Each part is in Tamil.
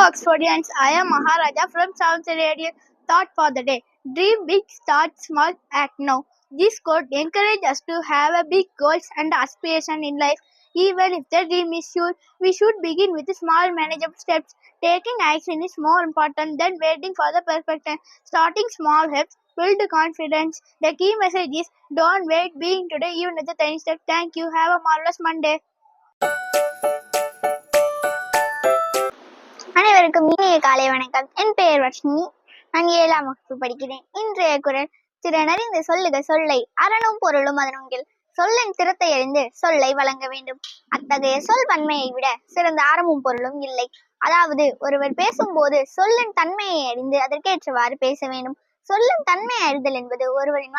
Oxfordians, I am Maharaja from South Radio. Thought for the day. Dream big, start small, act now. This quote encourages us to have a big goals and aspiration in life. Even if the dream is huge, we should begin with small manageable steps. Taking action is more important than waiting for the perfect time. Starting small helps build confidence. The key message is don't wait being today, even at the tiny step. Thank you. Have a marvelous Monday. அனைவருக்கும் இனிய காலை வணக்கம். என் பெயர் வர்ஷினி. நான் 7ஆம் வகுப்பு படிக்கிறேன். இன்றைய குரல் திறனறிந்து சொல்லுக சொல்லை அறனும் பொருளும் அதனுங்கில் சொல்லின் திறத்தை அறிந்து சொல்லை வழங்க வேண்டும். அத்தகைய சொல் வன்மையை விட சிறந்த அறமும் பொருளும் இல்லை. அதாவது ஒருவர் பேசும்போது சொல்லின் தன்மையை அறிந்து அதற்கேற்றவாறு பேச வேண்டும். சொல்லின் தன்மையை அறிதல் என்பது ஒருவரின்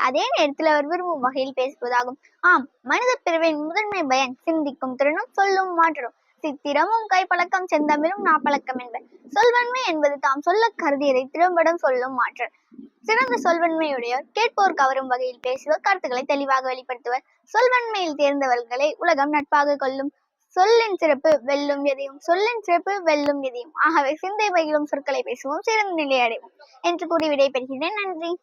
அதே நேரத்தில் அவர் விரும்பும் வகையில் பேசுவதாகும். ஆம், மனித பிரிவின் முதன்மை பயன் சிந்திக்கும் திறனும் சொல்லும் மாற்றணும். சித்திரமும் கைப்பழக்கம் செந்தமிழும் நாப்பழக்கம் என்பர். சொல்வன்மை என்பது தாம் சொல்ல கருதியதை திறம்படம் சொல்லும் மாற்றல். சிறந்த சொல்வன்மையுடையோர் கேட்போர் கவரும் வகையில் பேசுவர், கருத்துக்களை தெளிவாக வெளிப்படுத்துவர். சொல்வன்மையில் தேர்ந்தவர்களை உலகம் நட்பாக கொள்ளும். சொல்லின் சிறப்பு வெல்லும் எதையும், சொல்லின் சிறப்பு வெல்லும் எதையும். ஆகவே சிந்தை பயிலும் சொற்களை பேசுவோம், சிறந்த நிலை அடைவோம் என்று கூறி விடைபெறுகிறேன். நன்றி.